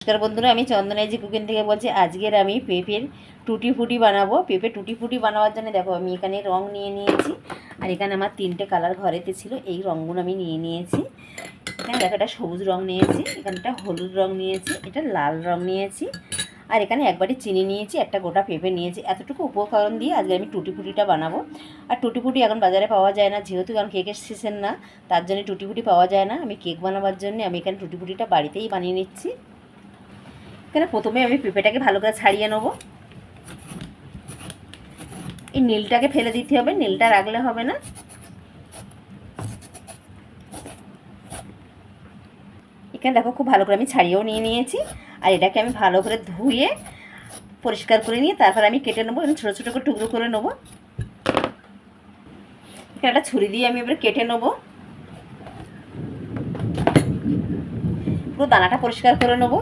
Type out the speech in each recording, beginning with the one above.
নমস্কার বন্ধুরা, আমি চন্দনাইজি কুকিং থেকে বলছি। আজকের আমি পেঁপের টুটি ফুটি বানাবো। পেঁপে টুটি ফুটি বানাবার জন্য দেখো আমি এখানে রং নিয়ে নিয়েছি, আর এখানে আমার 3টে কালার ঘরেতে ছিল, এই রঙগুলো আমি নিয়ে নিয়েছি। এখানে দেখো একটা সবুজ রং নিয়েছি, এখানটা হলুদ রং নিয়েছি, এটা লাল রং নিয়েছি, আর এখানে এক বাটি চিনি নিয়েছি, একটা গোটা পেঁপে নিয়েছি। এতটুকু উপকরণ দিয়ে আজকে আমি টুটি ফুটিটা বানাবো। আর টুটি ফুটি এখন বাজারে পাওয়া যায় না, যেহেতু এখন কেকের সিজন না, তার জন্য টুটি ফুটি পাওয়া যায় না। আমি কেক বানাবার জন্য আমি এখানে টুটি ফুটিটা বাড়িতেই বানিয়ে নিচ্ছি। এখানে প্রথমে আমি পেঁপেটাকে ভালো করে ছাড়িয়ে নেব। এই নীলটাকে ফেলে দিতে হবে, নীলটা রাখলে হবে না। এখানে দেখো খুব ভালো করে আমি ছাড়িয়েও নিয়ে নিয়েছি, আর এটাকে আমি ভালো করে ধুয়ে পরিষ্কার করে নিয়ে তারপর আমি কেটে নেবো। এবং ছোটো ছোটো করে টুকরো করে নেবো। এখানে একটা ছুরি দিয়ে আমি এবারে কেটে নেবো। পুরো দানাটা পরিষ্কার করে নেবো।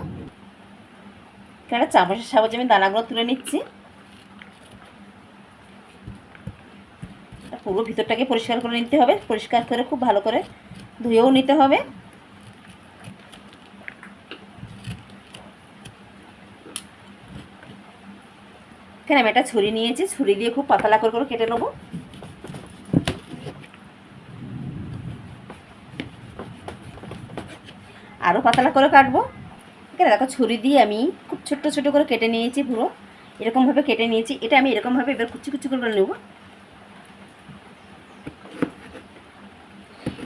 এখানে একটা চামচের সাহায্যে আমি দানাগুলো তুলে নিচ্ছি। পুরো ভিতরটাকে পরিষ্কার করে নিতে হবে, পরিষ্কার করে খুব ভালো করে ধুয়েও নিতে হবে। এখানে আমি একটা ছুরি নিয়েছি, ছুরি দিয়ে খুব পাতলা করে করে কেটে নেবো। আরও পাতলা করে কাটবো। এখানে দেখো ছুরি দিয়ে আমি খুব ছোট্ট ছোটো করে কেটে নিয়েছি, পুরো এরকমভাবে কেটে নিয়েছি। এটা আমি এরকমভাবে এবার কুচি কুচি করে নেব।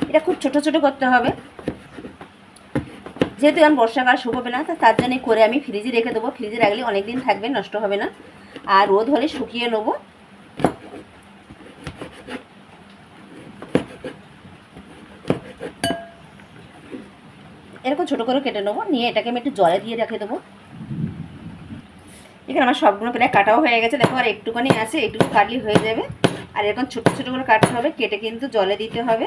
এটা খুব ছোট ছোট করতে হবে, যেহেতু এখন বর্ষাকাল শুকোবে না, তার জন্য করে আমি ফ্রিজে রেখে দেবো। ফ্রিজে রাখলে অনেক দিন থাকবে, নষ্ট হবে না। আর রোদ হলে শুকিয়ে নেবো। এরকম ছোটো করে কেটে নেবো, নিয়ে এটাকে আমি একটু জলে দিয়ে রেখে দেবো। এখানে আমার সবগুলো প্রায় কাটাও হয়ে গেছে, দেখো আর একটুখানি আছে, একটু কাটলেই হয়ে যাবে। আর এরকম ছোটো ছোটো করে কাটতে হবে, কেটে কিন্তু জলে দিতে হবে।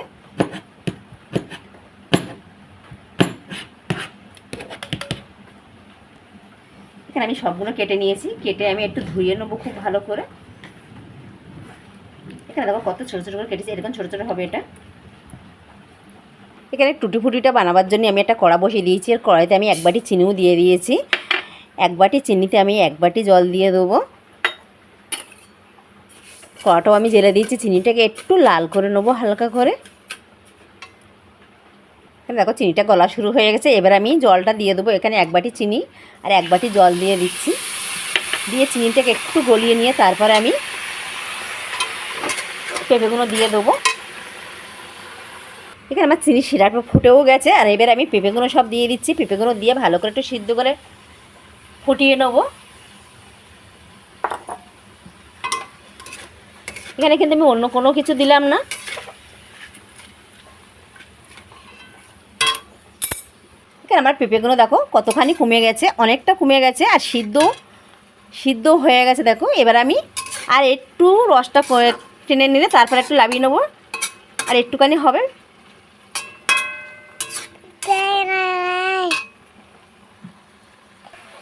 এখানে আমি সবগুলো কেটে নিয়েছি, কেটে আমি একটু ধুয়ে নেবো খুব ভালো করে। এখানে দেখো কত ছোটো ছোটো করে কেটেছি, এরকম ছোটো ছোটো হবে এটা। এখানে টুটি ফুটিটা বানাবার জন্য আমি একটা কড়া বসিয়ে দিয়েছি, আর কড়াইতে আমি এক বাটি চিনিও দিয়ে দিয়েছি। এক বাটি চিনিতে আমি এক বাটি জল দিয়ে দেবো। কড়াটাও আমি জেলে দিয়েছি, চিনিটাকে একটু লাল করে নেবো হালকা করে। এখানে দেখো চিনিটা গলা শুরু হয়ে গেছে, এবার আমি জলটা দিয়ে দেবো। এখানে এক বাটি চিনি আর এক বাটি জল দিয়ে দিচ্ছি। দিয়ে চিনিটাকে একটু গলিয়ে নিয়ে তারপরে আমি পেঁপেগুলো দিয়ে দেবো। এখানে আমার চিনি শিরাটা ফুটেও গেছে, আর এবার আমি পেঁপেগুলো সব দিয়ে দিচ্ছি। পেঁপেগুলো দিয়ে ভালো করে একটু সিদ্ধ করে ফুটিয়ে নেব। এখানে কিন্তু আমি অন্য কোনো কিছু দিলাম না। এখানে আমার পেঁপেগুলো দেখো কতখানি কমে গেছে, অনেকটা কমে গেছে, আর সিদ্ধ হয়ে গেছে দেখো। এবার আমি আর একটু রসটা টেনে নিলে তারপর একটু লাভিয়ে নেবো, আর একটুখানি হবে।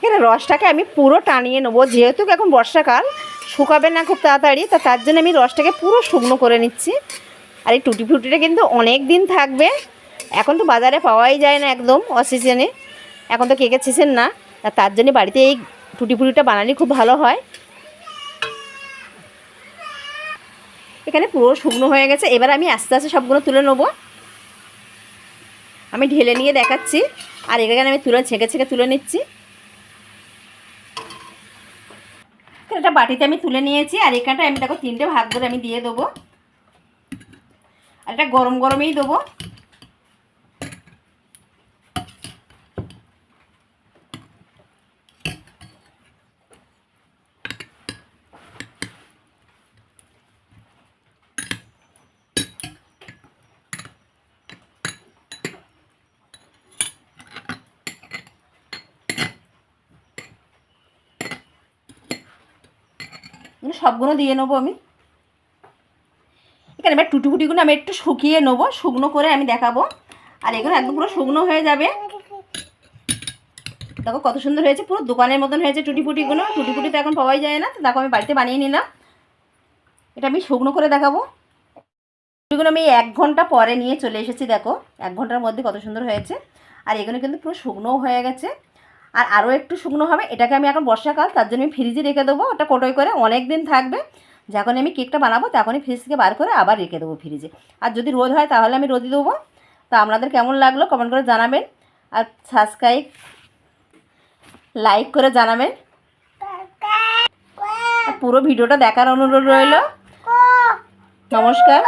এখানে রসটাকে আমি পুরো টানিয়ে নেবো, যেহেতু এখন বর্ষাকাল শুকাবে না খুব তাড়াতাড়ি, তার জন্য আমি রসটাকে পুরো শুকনো করে নিচ্ছি। আর এই টুটি ফুটিটা কিন্তু অনেক দিন থাকবে। এখন তো বাজারে পাওয়াই যায় না, একদম অসিজনে, এখন তো কেকের সিজন না, তার জন্য বাড়িতে এই টুটি ফুটিটা বানালে খুব ভালো হয়। এখানে পুরো শুকনো হয়ে গেছে, এবার আমি আস্তে আস্তে সবগুলো তুলে নেবো। আমি ঢেলে নিয়ে দেখাচ্ছি, আর এখানে আমি ছেঁকে ছেঁকে তুলে নিচ্ছি। এটা বাটিতে আমি তুলে নিয়েছি, আর এখানটা আমি দেখো 3টে ভাগ করে আমি দিয়ে দেবো, আর এটা গরম গরমেই দেবো। সবগুলো দিয়ে নেবো আমি। এখানে এবার টুটি ফুটিগুলো আমি একটু শুকিয়ে নেবো, শুকনো করে আমি দেখাবো। আর এগুলো একদম পুরো শুকনো হয়ে যাবে। দেখো কত সুন্দর হয়েছে, পুরো দোকানের মতন হয়েছে টুটি ফুটিগুলো। টুটি ফুটি তো এখন পাওয়াই যায় না, তো দেখো আমি বাড়িতে বানিয়ে নিলাম। এটা আমি শুকনো করে দেখাবো। টুটিগুলো আমি 1 ঘন্টা পরে নিয়ে চলে এসেছি, দেখো 1 ঘন্টার মধ্যে কত সুন্দর হয়েছে। আর এগুলো কিন্তু পুরো শুকনোও হয়ে গেছে। আর আরও একটু শুকনো হবে। এটাকে আমি এখন বর্ষাকাল, তার জন্য আমি ফ্রিজে রেখে দেবো, ওটা কোটোয় করে অনেক দিন থাকবে। যখন আমি কেকটা বানাবো তখনই ফ্রিজ থেকে বার করে আবার রেখে দেবো ফ্রিজে। আর যদি রোদ হয় তাহলে আমি রোদে দেবো। তা আপনাদের কেমন লাগলো কমেন্ট করে জানাবেন, আর সাবস্ক্রাইব লাইক করে জানাবেন। পুরো ভিডিওটা দেখার অনুরোধ রইল। নমস্কার।